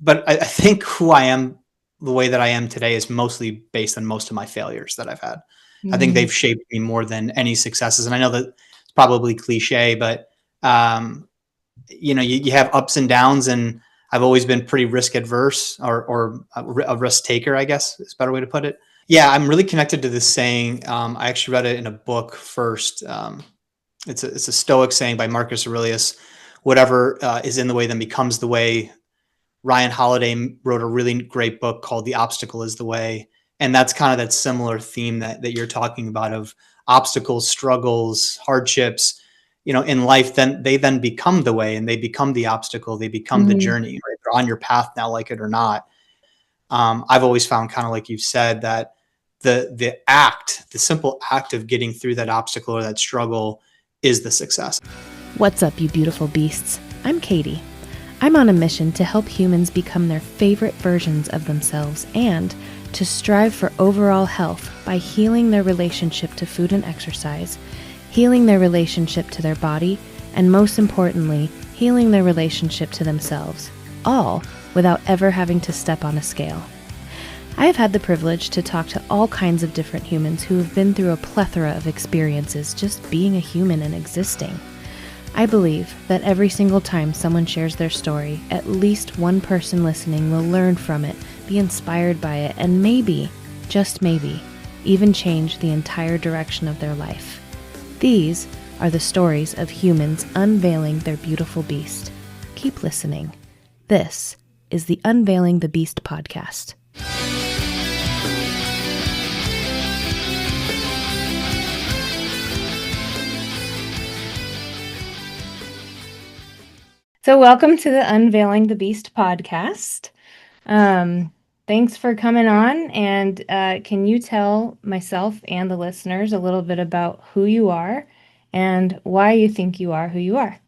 I think who I am, the way that I am today, is mostly based on most of my failures that I've had. I think Mm, they've shaped me more than any successes. And I know that it's probably cliche, but um, you have ups and downs, and I've always been pretty risk adverse, or a risk taker, I guess is a better way to put it. Yeah, I'm really connected to this saying. I actually read it in a book first. It's a Stoic saying by Marcus Aurelius. Whatever is in the way then becomes the way. Ryan Holiday wrote a really great book called The Obstacle is the Way. And that's kind of that similar theme that you're talking about, of obstacles, struggles, hardships, in life. Then they then become the way, and they become the obstacle. They become the mm, journey, right? They're on your path now, like it or not. I've always found, kind of like you've said, that the simple act of getting through that obstacle or that struggle is the success. What's up, you beautiful beasts? I'm Katie. I'm on a mission to help humans become their favorite versions of themselves and to strive for overall health by healing their relationship to food and exercise, healing their relationship to their body, and most importantly, healing their relationship to themselves, all without ever having to step on a scale. I have had the privilege to talk to all kinds of different humans who have been through a plethora of experiences just being a human and existing. I believe that every single time someone shares their story, at least one person listening will learn from it, be inspired by it, and maybe, just maybe, even change the entire direction of their life. These are the stories of humans unveiling their beautiful beast. Keep listening. This is the Unveiling the Beast podcast. So welcome to the Unveiling the Beast podcast. Thanks for coming on. And can you tell myself and the listeners a little bit about who you are and why you think you are who you are?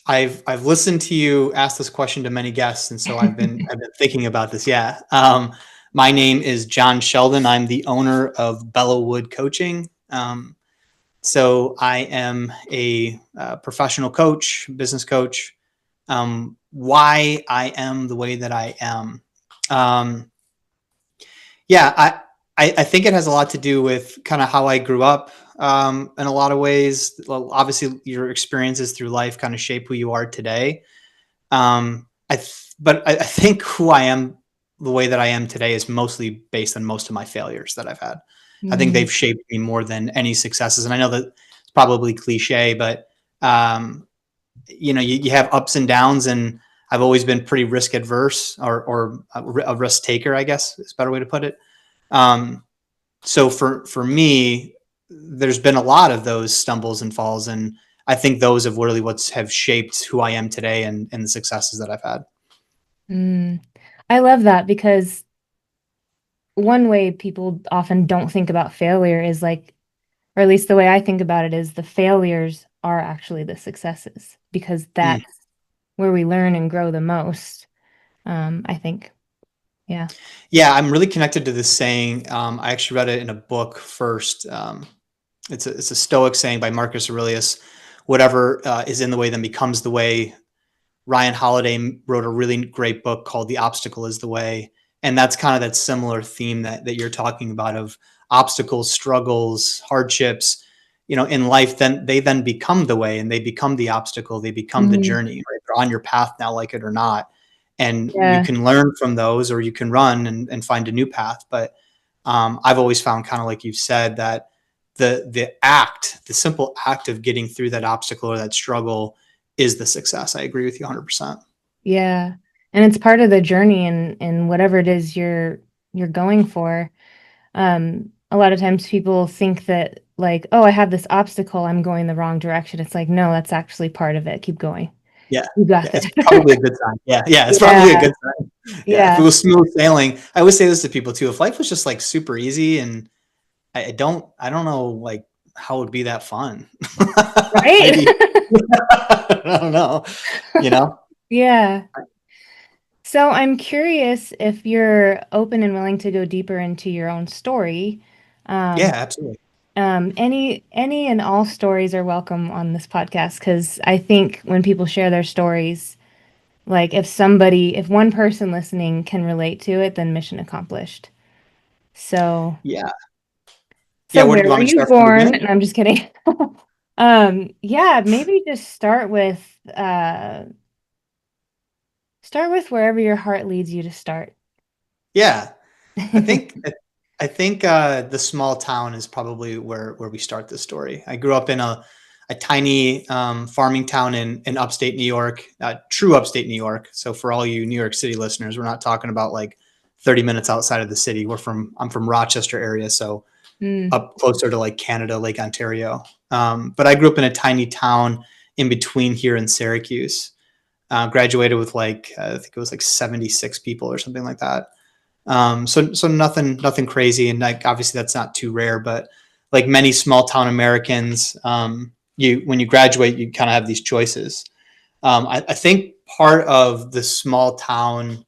I've listened to you ask this question to many guests, and so I've been thinking about this. Yeah. My name is Jon Sheldon. I'm the owner of Bellow Wood Coaching. So I am a professional coach, business coach. Why I am the way that I am. Um, yeah, I think it has a lot to do with kind of how I grew up. In a lot of ways, well, obviously your experiences through life kind of shape who you are today. But I think who I am, the way that I am today, is mostly based on most of my failures that I've had. I think Mm, they've shaped me more than any successes. And I know that it's probably cliche, but um, you have ups and downs, and I've always been pretty risk adverse, or a risk taker, I guess is a better way to put it. Um, so for me, there's been a lot of those stumbles and falls, and I think those have really have shaped who I am today, and the successes that I've had. mm. I love that because one way people often don't think about failure is like, or at least the way I think about it is the failures are actually the successes because Mm. that's where we learn and grow the most. I think. Yeah. Yeah, I'm really connected to this saying. I actually read it in a book first. It's a Stoic saying by Marcus Aurelius. Whatever is in the way then becomes the way. Ryan Holiday wrote a really great book called The Obstacle is the Way. And that's kind of that similar theme that you're talking about, of obstacles, struggles, hardships, in life. Then they then become the way, and they become the obstacle. They become the Mm, journey, right? They're on your path now, like it or not. And you yeah. can learn from those, or you can run and find a new path. But I've always found, kind of like you've said, that the simple act of getting through that obstacle or that struggle is the success. I agree with you 100%. Yeah. And it's part of the journey and whatever it is you're going for. A lot of times people think that like, oh, I have this obstacle, I'm going the wrong direction. It's like, no, that's actually part of it. Keep going. Yeah. You got Yeah. It's this. probably a good sign. Yeah. Yeah. It's Yeah. probably a good sign. Yeah. If it Yeah. was smooth sailing, I always say this to people too. If life was just like super easy, and I don't know, like, how it would be that fun. Right? Maybe, I don't know, you know? Yeah. So I'm curious if you're open and willing to go deeper into your own story. Yeah, Um, absolutely. any and all stories are welcome on this podcast because I think when people share their stories, Like if one person listening can relate to it, then mission accomplished. So, Yeah. Yeah. so What do where you want were me to you start from the born? beginning? And I'm just kidding. Yeah, maybe just start with wherever your heart leads you to start. Yeah. I think the small town is probably where we start this story. I grew up in a tiny farming town in upstate New York, true upstate New York. So for all you New York City listeners, we're not talking about like 30 minutes outside of the city. I'm from Rochester area, so Mm, up closer to like Canada, Lake Ontario. But I grew up in a tiny town in between here and Syracuse. Graduated with like I think it was like 76 people or something like that. So nothing crazy, and like obviously that's not too rare, but like many small town Americans, you when you graduate, you kind of have these choices. I think part of the small town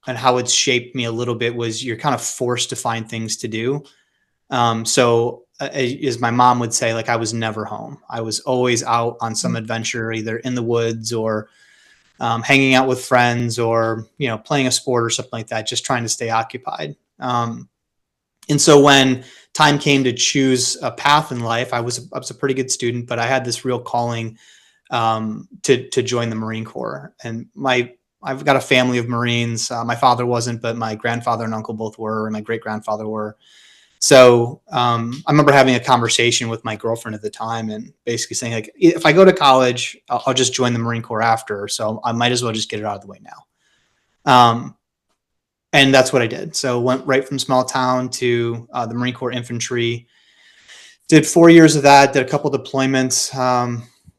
and how it's shaped me a little bit was you're kind of forced to find things to do. As my mom would say, like I was never home. I was always out on some adventure, either in the woods or hanging out with friends or playing a sport or something like that, just trying to stay occupied. And so when time came to choose a path in life, I was a pretty good student, but I had this real calling to join the Marine Corps. And I've got a family of Marines. My father wasn't, but my grandfather and uncle both were, and my great grandfather were. So I remember having a conversation with my girlfriend at the time and basically saying, like, if I go to college, I'll just join the Marine Corps after. So I might as well just get it out of the way now. And that's what I did. So went right from small town to the Marine Corps infantry. Did 4 years of that. Did a couple deployments.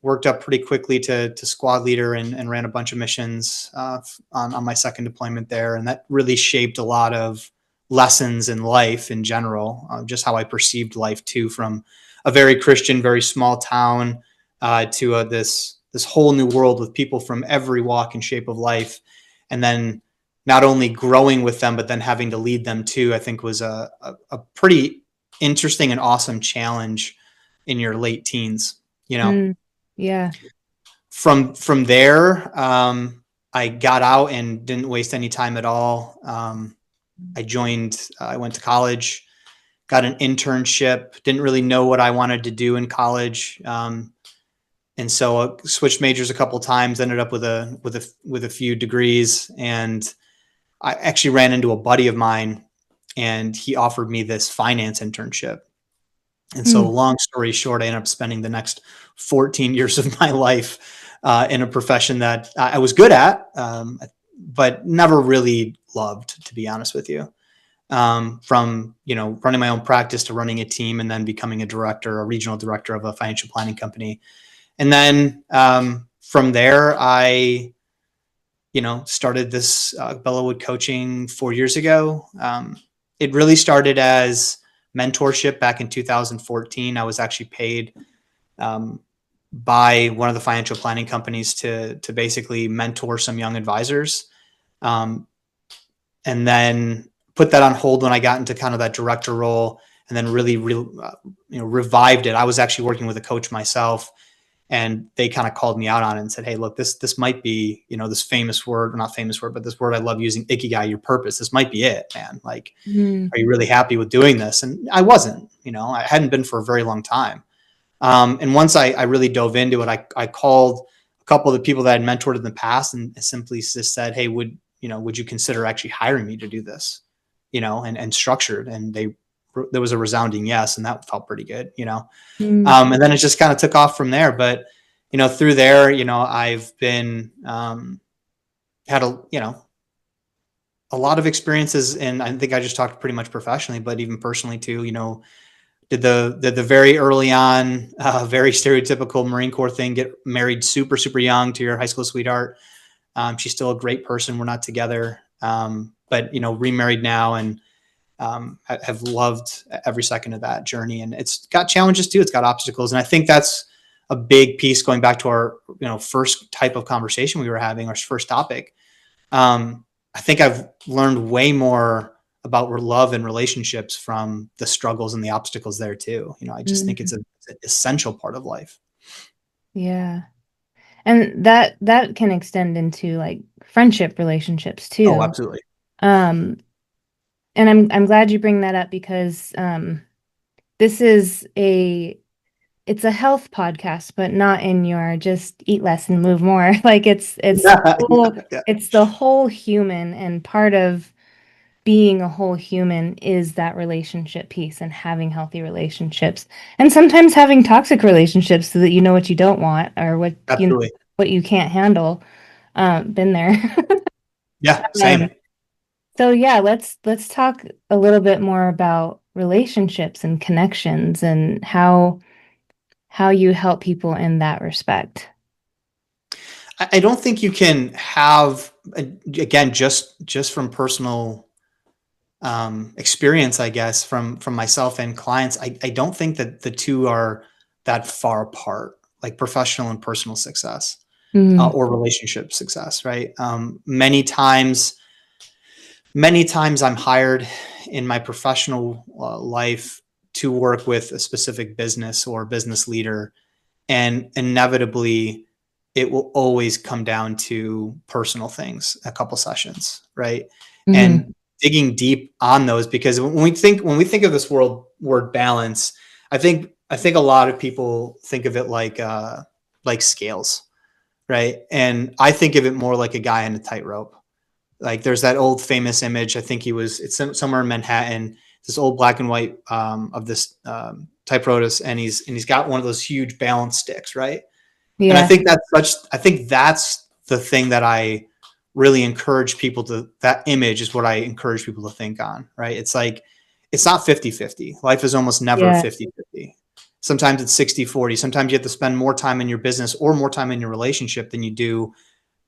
Worked up pretty quickly to squad leader and ran a bunch of missions on my second deployment there, and that really shaped a lot of lessons in life in general, just how I perceived life too, from a very Christian, very small town to this whole new world with people from every walk and shape of life, and then not only growing with them, but then having to lead them too. I think was a pretty interesting and awesome challenge in your late teens. You know, mm, yeah. from there, I got out and didn't waste any time at all. I went to college, got an internship, didn't really know what I wanted to do in college. And so I switched majors a couple of times, ended up with a few degrees. And I actually ran into a buddy of mine and he offered me this finance internship. And so, Mm, long story short, I ended up spending the next 14 years of my life in a profession that I was good at, but never really loved, to be honest with you. From running my own practice to running a team, and then becoming a regional director of a financial planning company, and then from there, I started this Bellawood coaching 4 years ago. It really started as mentorship back in 2014. I was actually paid um, by one of the financial planning companies to basically mentor some young advisors, um, and then put that on hold when I got into kind of that director role, and then really, revived it. I was actually working with a coach myself, and they kind of called me out on it and said, "Hey, look, this might be, this famous word, or not famous word, but this word I love using, ikigai, your purpose. This might be it, man. Like, mm, are you really happy with doing this?" And I wasn't. I hadn't been for a very long time. And once I really dove into it, I called a couple of the people that I'd mentored in the past and simply just said, "Hey, would you consider actually hiring me to do this?" And structured, and there was a resounding yes, and that felt pretty good. mm, And then it just kind of took off from there. But through there, I've been had a lot of experiences, and I think I just talked pretty much professionally, but even personally too. Did the very early on, very stereotypical Marine Corps thing: get married super super young to your high school sweetheart. She's still a great person. We're not together, but remarried now, and have loved every second of that journey. And it's got challenges too. It's got obstacles. And I think that's a big piece, going back to our, first type of conversation we were having, our first topic. I think I've learned way more about love and relationships from the struggles and the obstacles there too. I just think it's mm, an essential part of life. yeah. And that can extend into like friendship relationships Oh, too. absolutely. Um, and I'm glad you bring that up because this is it's a health podcast, but not in your just eat less and move more. Like Yeah, yeah, it's the whole human, and part of being a whole human is that relationship piece and having healthy relationships. And sometimes having toxic relationships so that you know what you don't want or absolutely. what you can't handle. Been there. Yeah, Um, same. so yeah, let's talk a little bit more about relationships and connections and how you help people in that respect. I don't think you can have, again, just from personal experience, I guess, from myself and clients. I don't think that the two are that far apart, like professional and personal success, Mm, or relationship success, right? Many times I'm hired in my professional life to work with a specific business or business leader, and inevitably it will always come down to personal things, a couple sessions, right? hmm. And digging deep on those, because when we think of this word balance, I think a lot of people think of it like scales, right? And I think of it more like a guy on a tightrope. Like there's that old famous image. I think it's somewhere in Manhattan. This old black and white of this typewriter, and he's got one of those huge balance sticks, right? And I Yeah, think that's the thing that I really encourage people to. That image is what I encourage people to think on, right? It's like it's not 50-50. Life is almost never yeah, 50-50. Sometimes it's 60-40. Sometimes you have to spend more time in your business or more time in your relationship than you do.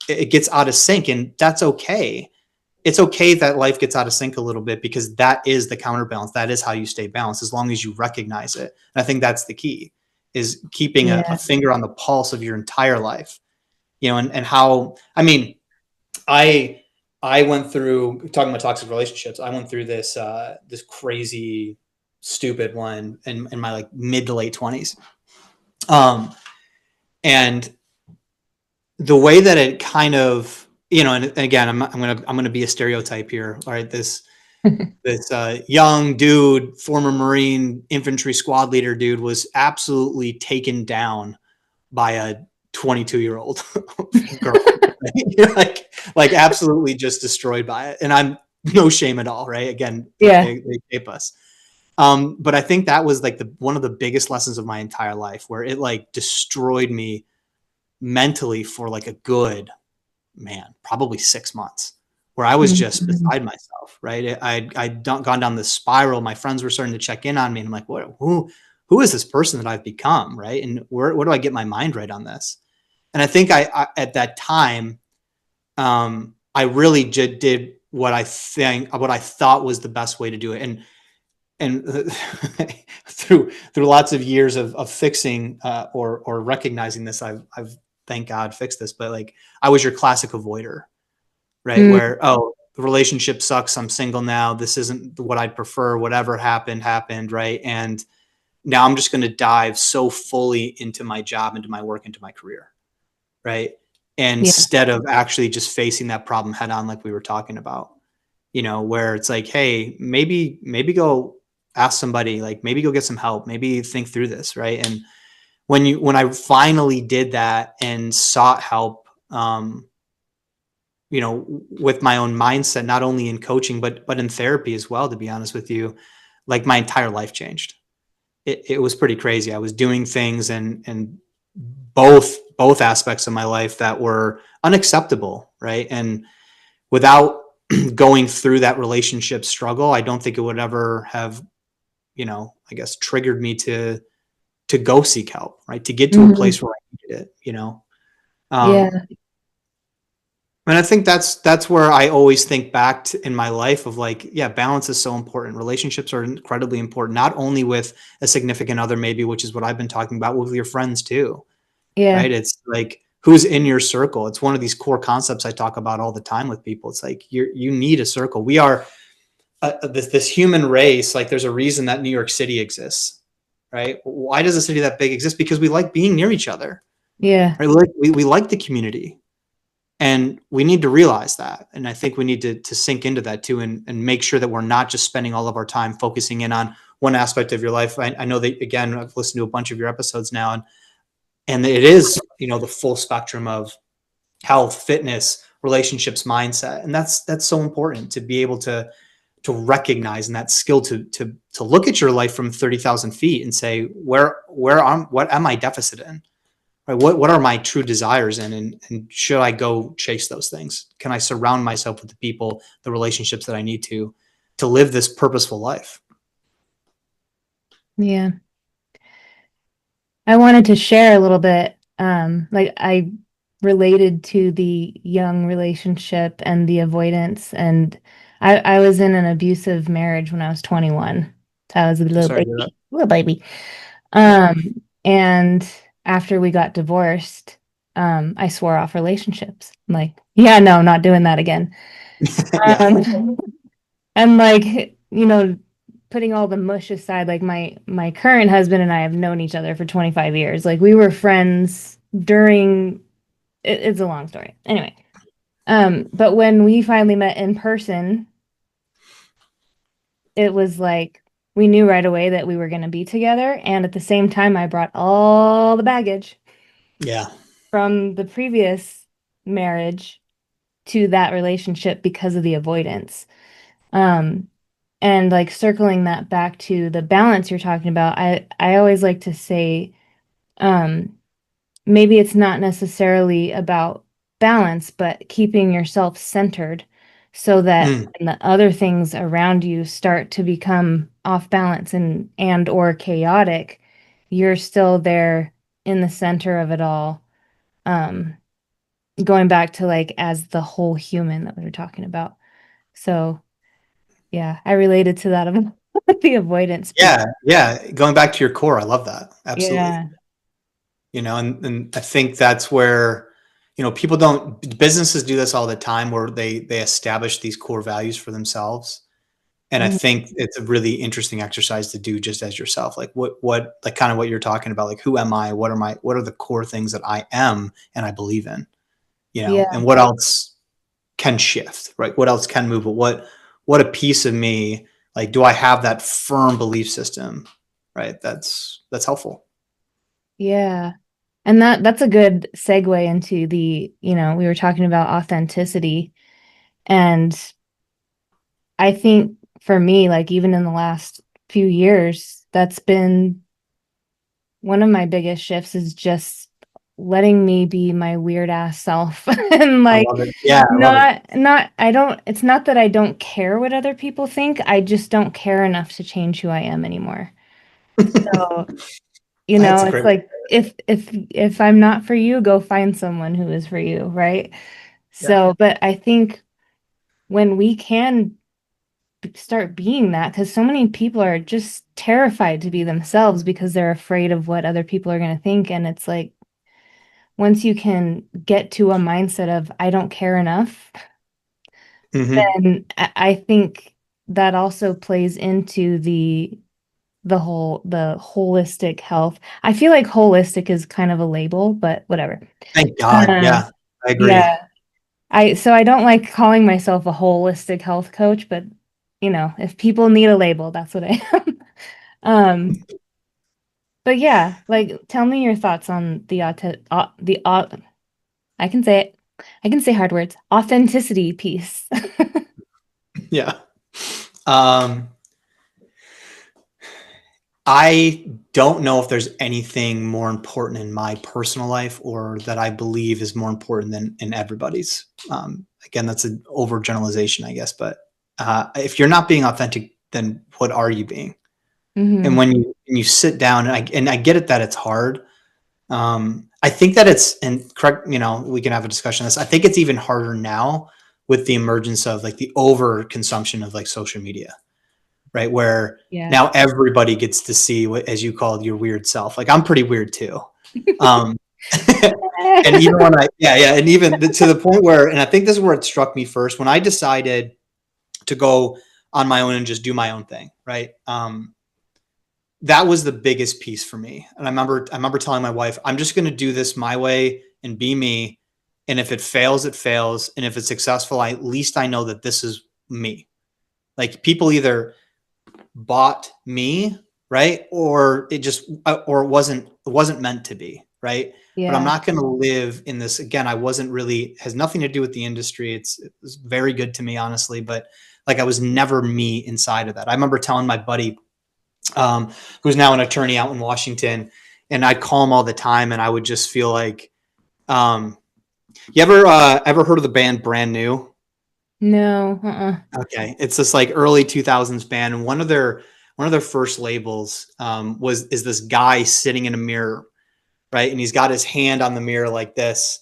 It gets out of sync, and that's okay. It's okay that life gets out of sync a little bit, because that is the counterbalance. That is how you stay balanced, as long as you recognize it. And I think that's the key, is keeping a yeah, finger on the pulse of your entire life, and how, I mean, I, I went through, talking about toxic relationships. I went through this crazy, stupid one in my like mid to late 20s. Um, and the way that it kind of, and again, I'm gonna be a stereotype here. All right, this young dude, former Marine infantry squad leader dude, was absolutely taken down by a 22-year-old girl. Right? like absolutely just destroyed by it. And I'm no shame at all, right? Again, yeah, they shape us. But I think that was like one of the biggest lessons of my entire life, where it like destroyed me mentally for like a good, man, probably 6 months, where I was just mhm, beside myself, right? I'd gone down this spiral. My friends were starting to check in on me, and I'm like, who is this person that I've become, right? And where do I get my mind right on this? And I think I at that time, I really did what I thought was the best way to do it, and through lots of years of fixing, or recognizing this, I've thank God fixed this, but like I was your classic avoider, right? mm, Where, oh, the relationship sucks. I'm single now. This isn't what I'd prefer. Whatever happened, right? And now I'm just going to dive so fully into my job, into my work, into my career, right? yeah, Instead of actually just facing that problem head on, like we were talking about, where it's like, hey, maybe go ask somebody, like maybe go get some help, maybe think through this, right? And when I finally did that and sought help, with my own mindset, not only in coaching, but in therapy as well, to be honest with you, like my entire life changed. It was pretty crazy. I was doing things, and both aspects of my life that were unacceptable, right? And without going through that relationship struggle, I don't think it would ever have, I guess, triggered me to go seek help, right? To get to a mhm, place where I needed it. Um, yeah, and I think that's where I always think back to in my life of like, yeah, balance is so important. Relationships are incredibly important, not only with a significant other, maybe, which is what I've been talking about, with your friends too, yeah, right? It's like who's in your circle. It's one of these core concepts I talk about all the time with people. It's like you need a circle. We are this human race. Like there's a reason that New York City exists, right? Why does a city that big exist? Because we like being near each other. Yeah. right? We like the community, and we need to realize that. And I think we need to sink into that too, and make sure that we're not just spending all of our time focusing in on one aspect of your life. I know that, again, I've listened to a bunch of your episodes now, and it is, the full spectrum of health, fitness, relationships, mindset. And that's so important to be able to recognize, and that skill to look at your life from 30,000 feet and say, what am I deficit in? Right? What are my true desires in? And should I go chase those things? Can I surround myself with the people, the relationships that I need to live this purposeful life? Yeah. I wanted to share a little bit. Like I related to the young relationship and the avoidance. And I was in an abusive marriage when I was 21. So I was a I'm little sorry to hear that. baby, little baby. Yeah. And after we got divorced, I swore off relationships. I'm like, yeah, no, not doing that again. Yeah. Um, and like, putting all the mush aside, like my current husband and I have known each other for 25 years. Like we were friends during it's a long story. Anyway, but when we finally met in person, it was like we knew right away that we were going to be together, and at the same time I brought all the baggage Yeah. from the previous marriage to that relationship because of the avoidance. Um, and like circling that back to the balance you're talking about, I always like to say, um, maybe it's not necessarily about balance, but keeping yourself centered so that Mm. when the other things around you start to become off balance and or chaotic, you're still there in the center of it all. Um, Going back to like as the whole human that we were talking about. So yeah, I related to that of the avoidance piece. Yeah. Yeah. Going back to your core, I love that. Absolutely. Yeah. And I think that's where, people don't, businesses do this all the time, where they establish these core values for themselves. And I Mhm. think it's a really interesting exercise to do just as yourself. Like like kind of what you're talking about, like, who am I? What are the core things that I am and I believe in, Yeah. and what else can shift, right? What else can move? But what a piece of me, like, do I have that firm belief system, right? That's helpful. Yeah. And that's a good segue into we were talking about authenticity. And I think for me, like even in the last few years, that's been one of my biggest shifts is just letting me be my weird ass self. And I like love it. Yeah, I love it. it's not that I don't care what other people think. I just don't care enough to change who I am anymore. So, That's a it's great. like if I'm not for you, go find someone who is for you, right? Yeah. So, but I think when we can start being that, because so many people are just terrified to be themselves because they're afraid of what other people are going to think. And it's like, once you can get to a mindset of, I don't care enough, Hmm. then I think that also plays into the holistic health. I feel like holistic is kind of a label, but whatever. Thank God. Um, Yeah, I agree. yeah. I don't like calling myself a holistic health coach, but if people need a label, that's what I am. Um, but yeah, like tell me your thoughts on I can say it. I can say hard words. Authenticity piece. Yeah. Um, I don't know if there's anything more important in my personal life, or that I believe is more important than in everybody's. Again, that's an overgeneralization, I guess. But if you're not being authentic, then what are you being? And Hmm. when you sit down, and I get it that it's hard. I think that it's, and correct, we can have a discussion on this. I think it's even harder now with the emergence of, like, the over consumption of, like, social media, right? Where Yeah. now everybody gets to see what, as you called, your weird self. Like, I'm pretty weird too. Um, and even when yeah, and even to the point where, and I think this is where it struck me first, when I decided to go on my own and just do my own thing, right? that was the biggest piece for me. And I remember telling my wife, I'm just going to do this my way and be me. And if it fails, it fails. And if it's successful, at least I know that this is me. Like people either bought me, right? Or it wasn't meant to be, right? But I'm Yeah. not going to live in this again. I wasn't really, has nothing to do with the industry. It was very good to me, honestly, but like I was never me inside of that. I remember telling my buddy, who's now an attorney out in Washington, and I'd call him all the time, and I would just feel like, um, you ever heard of the band Brand New? No. Okay, it's this like early 2000s band, and one of their first labels is this guy sitting in a mirror, right? And he's got his hand on the mirror like this,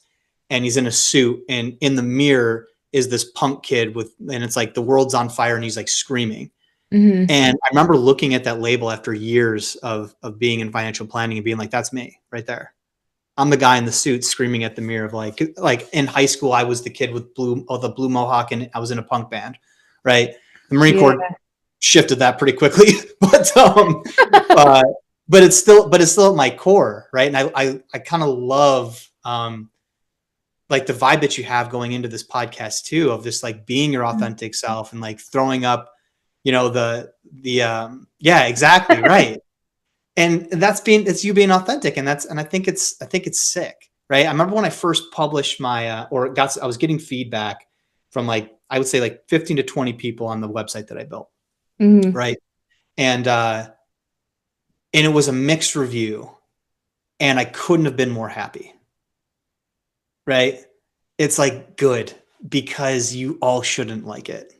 and he's in a suit, and in the mirror is this punk kid and it's like the world's on fire, and he's like screaming. Mm-hmm. And I remember looking at that label after years of being in financial planning and being like, that's me right there. I'm the guy in the suit screaming at the mirror of like in high school, I was the kid with the blue mohawk, and I was in a punk band, right? The Marine Yeah. Corps shifted that pretty quickly, uh, but it's still at my core, right? And I kind of love, like the vibe that you have going into this podcast too, of just like being your authentic self and like throwing up, yeah, exactly. Right. And it's you being authentic. And I think it's sick. Right. I remember when I first published I was getting feedback from like, I would say like 15 to 20 people on the website that I built. Mm-hmm. Right. And it was a mixed review, and I couldn't have been more happy. Right. It's like good, because you all shouldn't like it.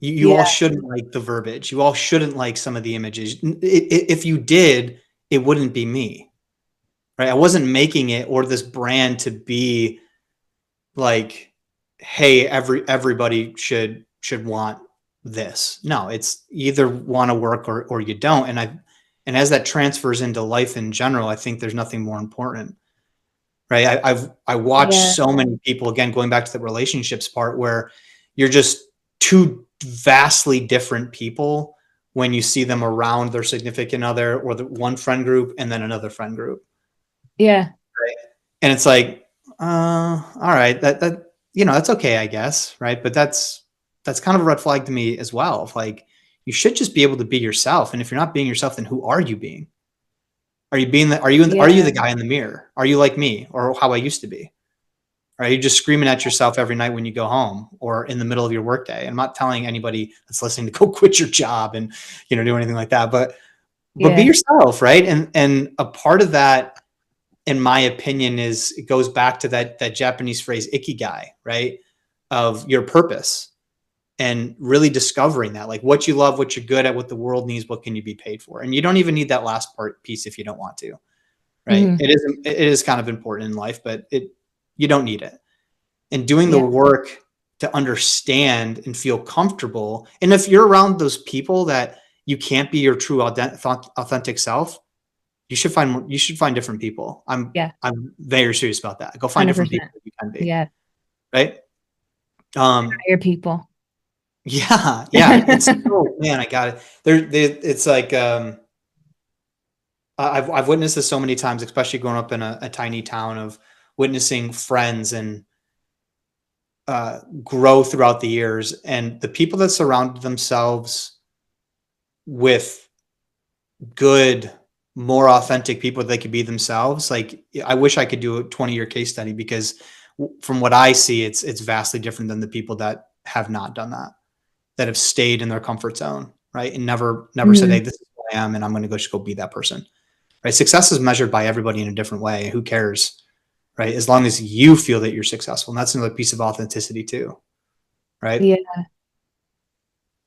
You all Yeah. shouldn't like the verbiage. You all shouldn't like some of the images. If you did, it wouldn't be me, right? I wasn't making it or this brand to be like, hey, everybody should want this. No, it's either want to work or you don't. And as that transfers into life in general, I think there's nothing more important, right? I watched Yeah. so many people, again, going back to the relationships part, where you're just two vastly different people when you see them around their significant other or the one friend group and then another friend group. Yeah. Right. And it's like, all right, that's okay, I guess. Right. But that's kind of a red flag to me as well. Of like, you should just be able to be yourself. And if you're not being yourself, then who are you being? Are you being are you the Yeah. guy in the mirror? Are you like me or how I used to be? Are you just screaming at yourself every night when you go home or in the middle of your workday? I'm not telling anybody that's listening to go quit your job and, do anything like that, but be Yeah. yourself. Right. And a part of that, in my opinion, is it goes back to that Japanese phrase, ikigai, right? Of your purpose and really discovering that, like what you love, what you're good at, what the world needs, what can you be paid for? And you don't even need that last piece if you don't want to, right? Mm-hmm. It is kind of important in life, but you don't need it. And doing the Yeah. work to understand and feel comfortable. And if you're around those people that you can't be your true authentic self, you should find different people. I'm Yeah. I'm very serious about that. Go find different people 100%. that you can be, Yeah. right? Hire people. Yeah, yeah. It's so, man, I got it. It's like, I've witnessed this so many times, especially growing up in a tiny town, of witnessing friends and grow throughout the years, and the people that surround themselves with good, more authentic people that they could be themselves. Like, I wish I could do a 20-year case study, because from what I see, it's vastly different than the people that have not done that have stayed in their comfort zone, right? And never said, hey, Mm-hmm. this is who I am, and I'm going to just go be that person, right? Success is measured by everybody in a different way. Who cares, right? As long as you feel that you're successful. And that's another piece of authenticity too, right? Yeah.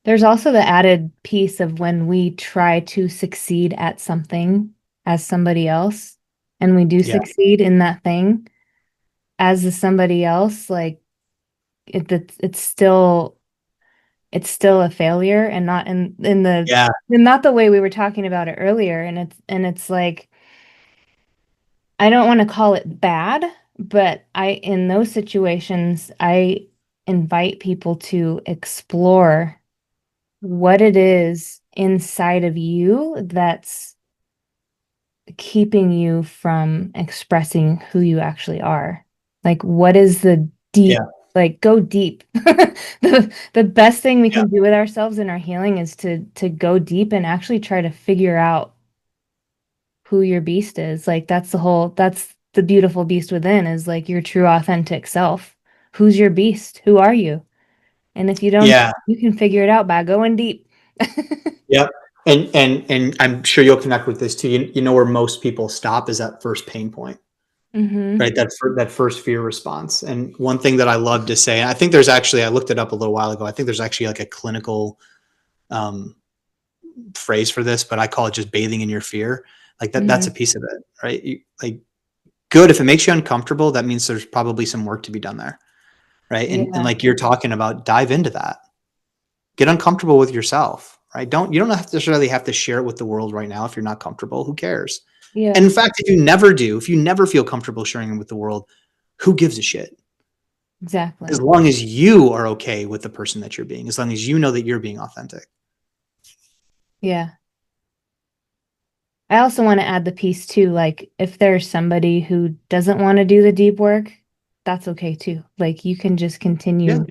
There's also the added piece of when we try to succeed at something as somebody else, and we do Yeah. succeed in that thing as the somebody else, like it's still a failure, and not Yeah. and not the way we were talking about it earlier. And it's like, I don't want to call it bad, but in those situations, I invite people to explore what it is inside of you that's keeping you from expressing who you actually are? Like, what is the deep, Yeah. like, go deep. The best thing we Yeah. can do with ourselves in our healing is to go deep and actually try to figure out who your beast is. Like, that's the beautiful beast within, is like your true authentic self. Who's your beast? Who are you? And if you don't, Yeah. you can figure it out by going deep. Yep. And I'm sure you'll connect with this too. You know where most people stop is that first pain point, Mm-hmm. right? That first fear response. And one thing that I love to say, and I think there's actually, I looked it up a little while ago. I think there's actually like a clinical um, phrase for this, but I call it just bathing in your fear. Like that's Mm-hmm. a piece of it, right? Like good. If it makes you uncomfortable, that means there's probably some work to be done there, right? And Yeah. like you're talking about, dive into that. Get uncomfortable with yourself, right? You don't necessarily have to share it with the world right now if you're not comfortable. Who cares? And Yeah. in fact, if you never feel comfortable sharing it with the world, who gives a shit? As Exactly. long as you are okay with the person that you're being, as long as you know that you're being authentic. Yeah. I also want to add the piece too, like if there's somebody who doesn't want to do the deep work, that's okay too. Like you can just Yeah. continue.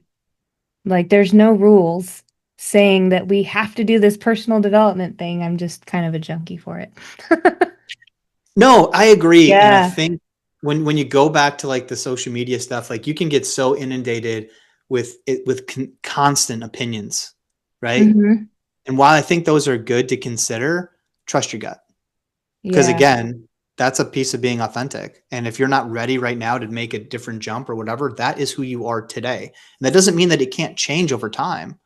Like there's no rules saying that we have to do this personal development thing. I'm just kind of a junkie for it. No, I agree. And I Yeah. think when you go back to like the social media stuff, like you can get so inundated with it with constant opinions, right? Hmm. And while I think those are good to consider, trust your gut. Because Yeah. again, that's a piece of being authentic. And if you're not ready right now to make a different jump or whatever, that is who you are today. And that doesn't mean that it can't change over time,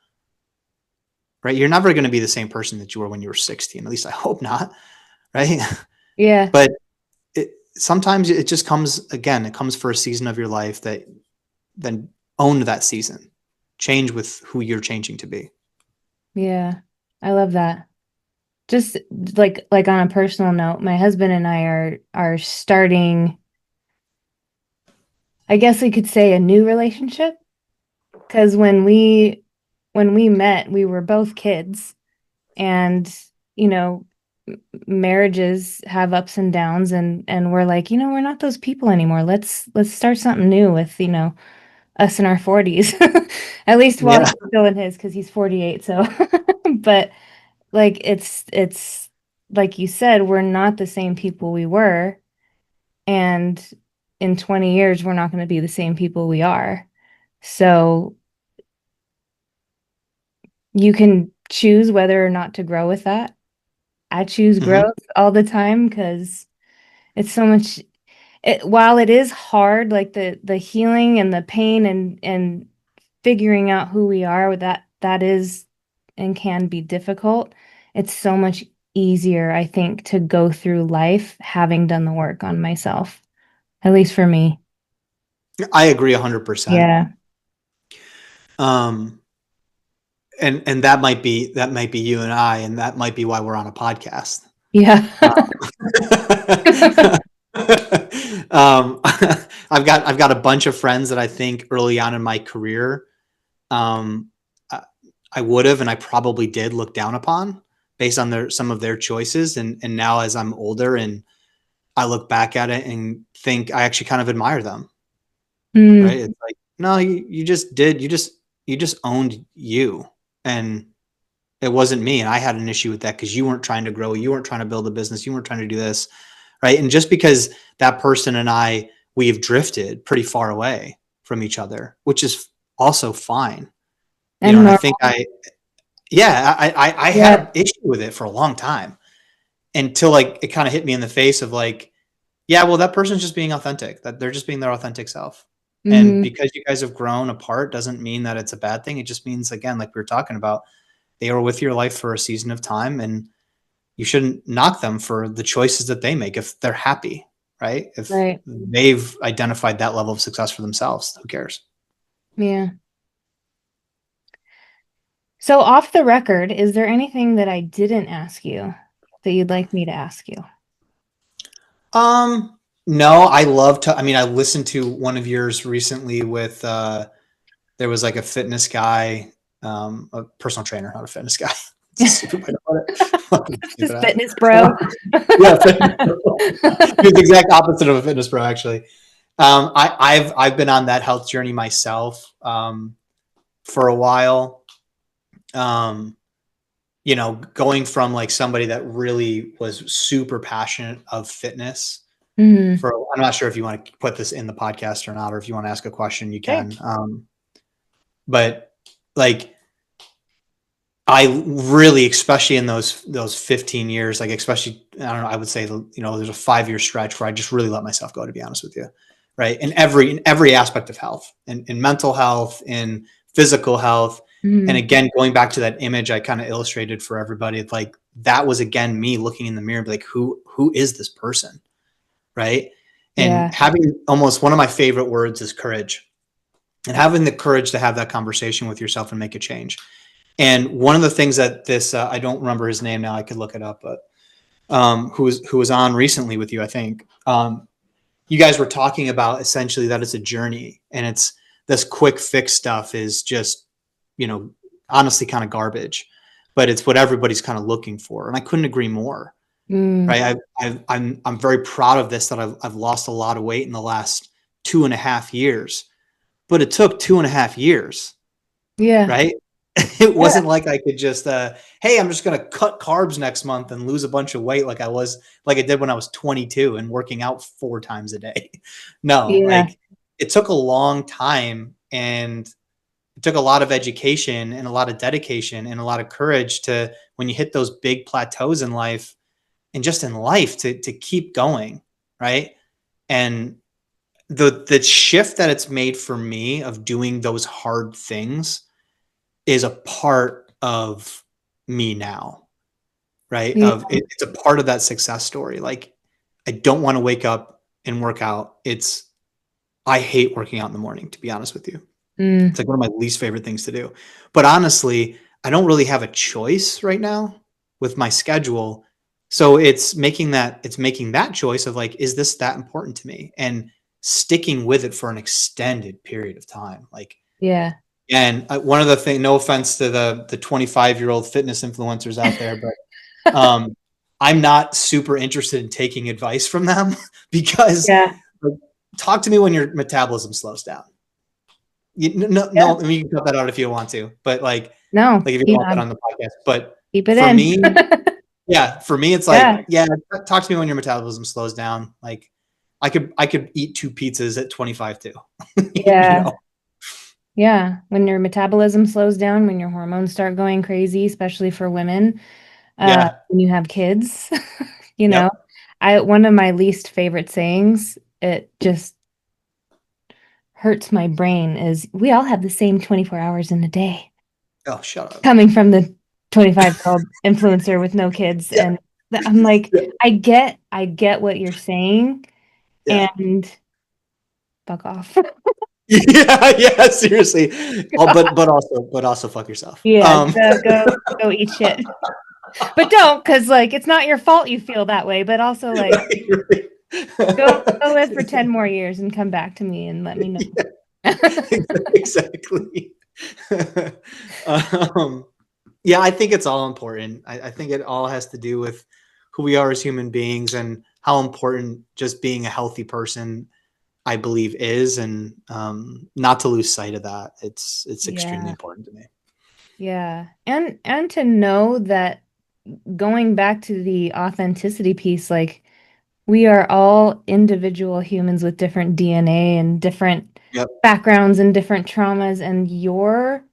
right? You're never going to be the same person that you were when you were 16. At least I hope not, right? Yeah. But sometimes it just comes again, it comes for a season of your life that then own that season. Change with who you're changing to be. Yeah. I love that. Just like on a personal note, my husband and I are starting, I guess we could say, a new relationship. Because when we met, we were both kids, and you know, marriages have ups and downs, and we're like, we're not those people anymore. Let's start something new with, us in our 40s. At least while Yeah. he's still in his, because he's 48. So, but like it's like you said, we're not the same people we were, and in 20 years, we're not going to be the same people we are. So you can choose whether or not to grow with that. I choose Hmm. growth all the time because it's so much while it is hard, like the healing and the pain and figuring out who we are, that is and can be difficult. It's so much easier, I think, to go through life having done the work on myself, at least for me. I agree 100%. Yeah. Um, and that might be you and I, and that might be why we're on a podcast. Yeah. um, I've got a bunch of friends that I think early on in my career, um, I, I would have and I probably did look down upon based on some of their choices, and now as I'm older and I look back at it and think I actually kind of admire them. Right? Mm, It's like no, you just owned you, and it wasn't me, and I had an issue with that because you weren't trying to grow, you weren't trying to build a business, you weren't trying to do this, right? And just because that person and we have drifted pretty far away from each other, which is also fine, and and I normal. think I had Yeah. an issue with it for a long time until like it kind of hit me in the face of like, yeah, well, that person's just being authentic, that they're just being their authentic self. And Hmm. because you guys have grown apart doesn't mean that it's a bad thing. It just means, again, like we were talking about, they were with your life for a season of time, and you shouldn't knock them for the choices that they make if they're happy, right? If Right. they've identified that level of success for themselves, who cares? Yeah. So off the record, is there anything that I didn't ask you that you'd like me to ask you? No, I love to, I mean, I listened to one of yours recently with, there was like a fitness guy, a personal trainer, not a fitness guy. Stupid way to put it. Just Stupid ass. fitness bro. Yeah, he's the exact opposite of a fitness bro, actually. I've been on that health journey myself for a while. Going from like somebody that really was super passionate of fitness Mm-hmm. I'm not sure if you want to put this in the podcast or not, or if you want to ask a question, you Sure. can. But like, I really, especially in those 15 years, like especially, I don't know, I would say, there's a 5-year stretch where I just really let myself go, to be honest with you. Right. In every aspect of health, in mental health, in physical health. Mm-hmm. And again, going back to that image I kind of illustrated for everybody, it's like, that was again, me looking in the mirror and be like, who is this person? Right. And Yeah. having almost one of my favorite words is courage, and having the courage to have that conversation with yourself and make a change. And one of the things that this, I don't remember his name now, I could look it up, but who was on recently with you, I think, you guys were talking about essentially that it's a journey, and it's this quick fix stuff is just, honestly kind of garbage, but it's what everybody's kind of looking for. And I couldn't agree more. Mm. Right. I'm very proud of this, that I've lost a lot of weight in the last 2.5 years, but it took 2.5 years. Yeah. Right. It wasn't like I could just, hey, I'm just going to cut carbs next month and lose a bunch of weight like I did when I was 22 and working out 4 times a day. No, Yeah. like, it took a long time, and it took a lot of education and a lot of dedication and a lot of courage to, when you hit those big plateaus in life, and just in life, to keep going. Right. And the shift that it's made for me of doing those hard things is a part of me now. Right. Yeah. It's a part of that success story. Like, I don't want to wake up and work out. I hate working out in the morning, to be honest with you. Mm. It's like one of my least favorite things to do. But honestly, I don't really have a choice right now with my schedule. So it's making that choice of like, is this that important to me? And sticking with it for an extended period of time. Like, Yeah. and one of the things, no offense to the 25-year-old fitness influencers out there, but I'm not super interested in taking advice from them because, Yeah. like, talk to me when your metabolism slows down. No, Yeah. I mean, you can cut that out if you want to, but like No. if you don't want that on the podcast. But Keep it for in. me, it's Yeah. like, talk to me when your metabolism slows down. Like, I could eat 2 pizzas at 25 too. Yeah. Yeah. When your metabolism slows down, when your hormones start going crazy, especially for women, Yeah. when you have kids, Yep. one of my least favorite sayings, it just hurts my brain, is we all have the same 24 hours in a day. Oh, shut up. Coming from the 25-year-old influencer with no kids. Yeah. And I'm like, Yeah. I get what you're saying, Yeah. and fuck off. Yeah. Seriously. Oh, but also fuck yourself. Yeah, go eat shit. But don't, because like it's not your fault you feel that way, but also like go live for 10 more years and come back to me and let me know. Exactly. Yeah, I think it's all important. I think it all has to do with who we are as human beings and how important just being a healthy person, I believe, is, and not to lose sight of that. It's extremely Yeah. important to me. Yeah. And to know that, going back to the authenticity piece, like we are all individual humans with different DNA and different Yep. backgrounds and different traumas, and your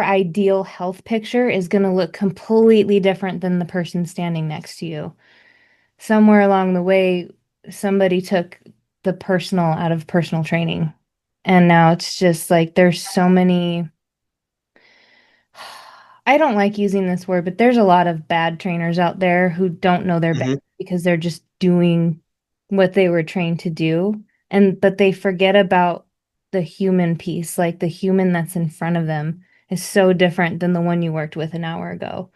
ideal health picture is going to look completely different than the person standing next to you. Somewhere along the way, somebody took the personal out of personal training. And now it's just like there's so many, I don't like using this word, but there's a lot of bad trainers out there who don't know their best Mm-hmm. because they're just doing what they were trained to do. But they forget about the human piece, like the human that's in front of them is so different than the one you worked with an hour ago.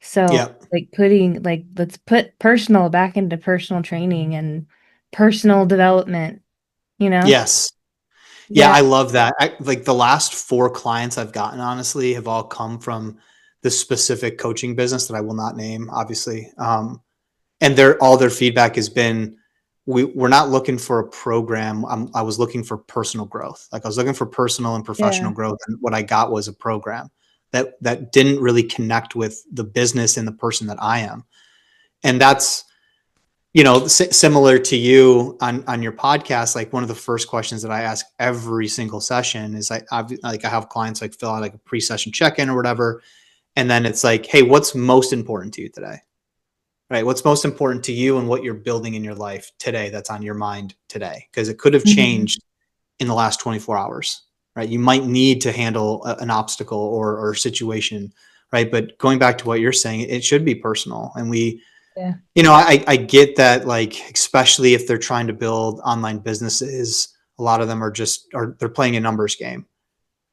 So Yeah. let's put personal back into personal training and personal development, you know? Yes. Yeah, Yeah. I love that. Like the last 4 clients I've gotten, honestly, have all come from this specific coaching business that I will not name, obviously. And all their feedback has been, we're not looking for a program. I was looking for personal growth. Like I was looking for personal and professional Yeah. growth. And what I got was a program that didn't really connect with the business and the person that I am. And that's, similar to you on your podcast. Like one of the first questions that I ask every single session is I have clients like fill out like a pre-session check-in or whatever. And then it's like, hey, what's most important to you today? Right? What's most important to you and what you're building in your life today that's on your mind today? Because it could have changed in the last 24 hours, right? You might need to handle an obstacle or situation, right? But going back to what you're saying, it should be personal. And Yeah. I get that, like, especially if they're trying to build online businesses, a lot of them they're playing a numbers game.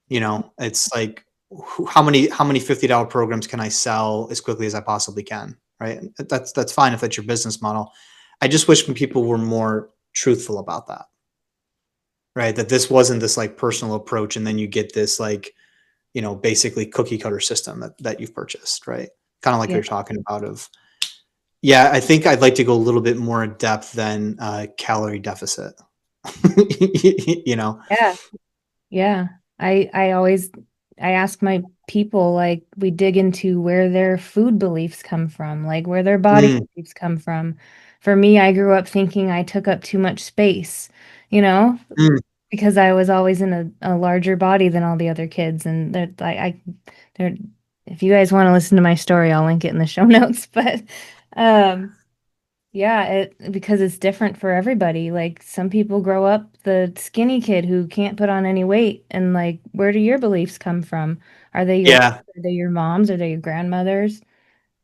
It's like, how many $50 programs can I sell as quickly as I possibly can? Right. That's fine if that's your business model. I just wish when people were more truthful about that. Right. That this wasn't this like personal approach. And then you get this like, basically cookie cutter system that you've purchased. Right. Kind of like Yeah. you're talking about yeah, I think I'd like to go a little bit more in depth than calorie deficit. Yeah. Yeah. I ask my people, like, we dig into where their food beliefs come from, like where their body Mm, beliefs come from. For me, I grew up thinking I took up too much space, you know, mm. because I was always in a larger body than all the other kids. And they're, if you guys want to listen to my story, I'll link it in the show notes. But um, yeah, because it's different for everybody. Like some people grow up the skinny kid who can't put on any weight, and like, where do your beliefs come from? Are they your Yeah. are they your moms? Are they your grandmothers?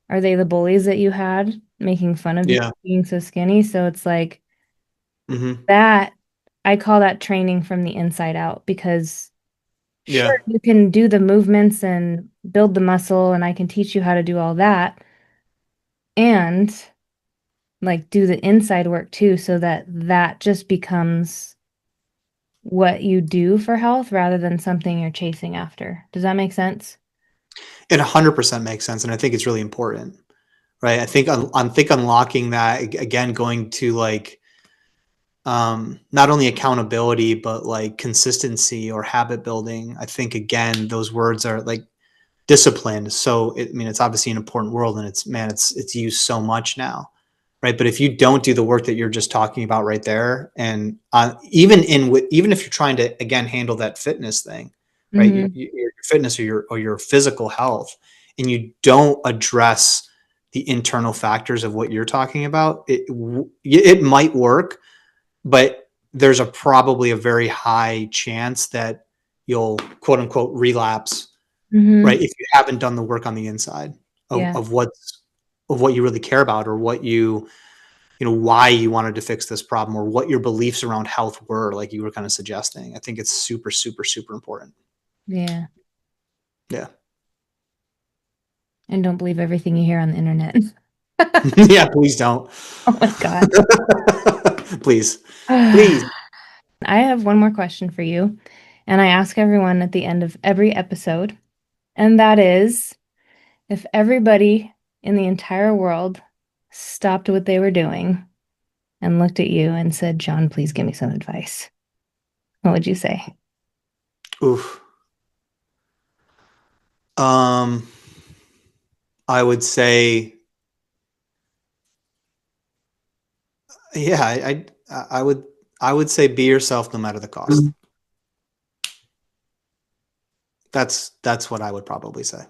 Are they the bullies that you had making fun of you Yeah. being so skinny? So it's like Hmm. that. I call that training from the inside out because sure, Yeah. you can do the movements and build the muscle, and I can teach you how to do all that and like do the inside work too, so that that just becomes what you do for health rather than something you're chasing after. Does that make sense? It 100% makes sense. And I think it's really important. Right. I think unlocking that again, going to like, not only accountability, but like consistency or habit building. I think again, those words are like discipline. So it's obviously an important world, and it's used so much now. Right. But if you don't do the work that you're just talking about right there, and even if you're trying to, again, handle that fitness thing, right, Mm-hmm. your fitness or your physical health, and you don't address the internal factors of what you're talking about, it might work, but there's probably a very high chance that you'll quote unquote relapse, right? Mm-hmm. If you haven't done the work on the inside Yeah. of what you really care about, or what why you wanted to fix this problem, or what your beliefs around health were, like you were kind of suggesting. I think it's super, super, super important. Yeah. Yeah. And don't believe everything you hear on the internet. Yeah. Please don't. Oh my God. Please. Please. I have one more question for you, and I ask everyone at the end of every episode, and that is, if everybody in the entire world stopped what they were doing and looked at you and said, John, please give me some advice, what would you say? Oof. Um, I would say, yeah, I would say be yourself no matter the cost. That's what I would probably say.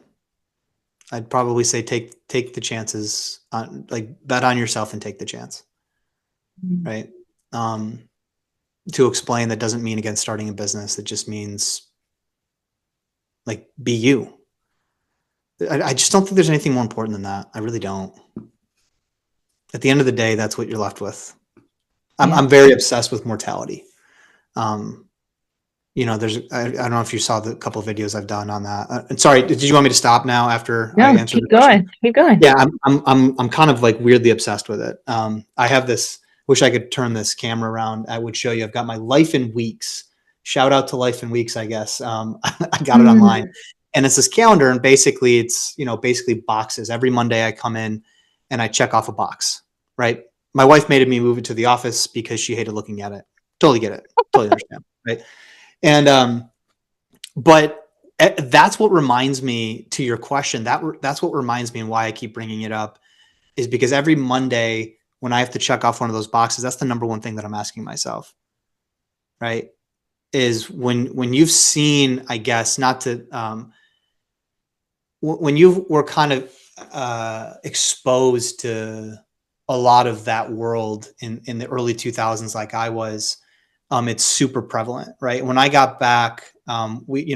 I'd probably say take the chances on, like, bet on yourself and take the chance, right? Um, to explain, that doesn't mean against starting a business. It just means like be you. I just don't think there's anything more important than that. I really don't. At the end of the day, that's what you're left with. I'm, Yeah. I'm very obsessed with mortality. Um, I don't know if you saw the couple of videos I've done on that. And sorry, did you want me to stop now after I No, answered keep the question? going. Keep going. Yeah, I'm kind of like weirdly obsessed with it. I have this. Wish I could turn this camera around. I would show you. I've got my Life in Weeks. Shout out to Life in Weeks, I guess. I got it online. And it's this calendar, and basically it's, basically boxes. Every Monday I come in and I check off a box, right? My wife made me move it to the office because she hated looking at it. Totally get it. Totally understand. Right. And, but that's what reminds me, to your question, that's what reminds me, and why I keep bringing it up, is because every Monday when I have to check off one of those boxes, that's the number one thing that I'm asking myself, right? Is when you've seen, I guess, not to, when you were kind of exposed to a lot of that world in the early 2000s, like I was, it's super prevalent, right? When I got back, we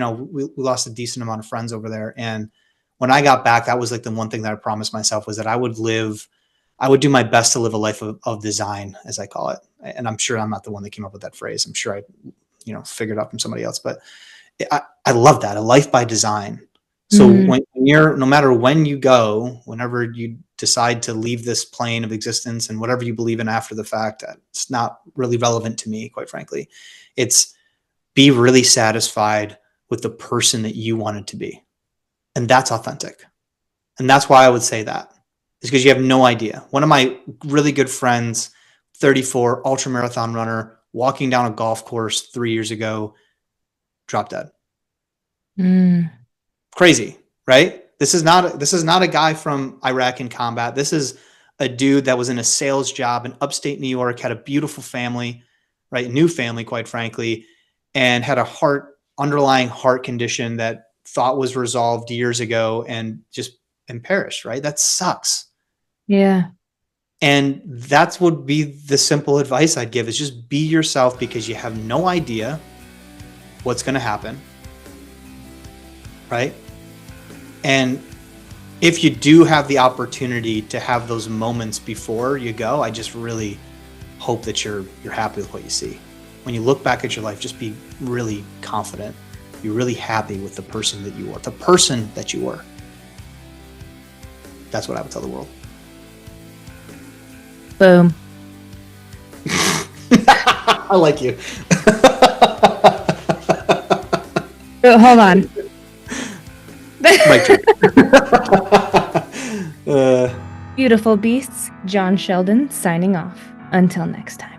lost a decent amount of friends over there. And when I got back, that was like the one thing that I promised myself, was that I would do my best to live a life of design, as I call it. And I'm sure I'm not the one that came up with that phrase. I'm sure I, figured it out from somebody else, but I love that, a life by design. So when you're, no matter when you go, whenever you decide to leave this plane of existence, and whatever you believe in after the fact, it's not really relevant to me, quite frankly. It's be really satisfied with the person that you wanted to be. And that's authentic. And that's why I would say that, is because you have no idea. One of my really good friends, 34, ultra marathon runner, walking down a golf course 3 years ago, dropped dead. Crazy, right? This is not a guy from Iraq in combat. This is a dude that was in a sales job in upstate New York, had a beautiful family, right? New family, quite frankly, and had a underlying heart condition that thought was resolved years ago, and perished, right? That sucks. Yeah. And that's would be the simple advice I'd give, is just be yourself, because you have no idea what's going to happen, right? And if you do have the opportunity to have those moments before you go, I just really hope that you're happy with what you see. When you look back at your life, just be really confident. Be really happy with the person that you were. That's what I would tell the world. Boom. I like you. Oh, hold on. Beautiful beasts, Jon Sheldon signing off. Until next time.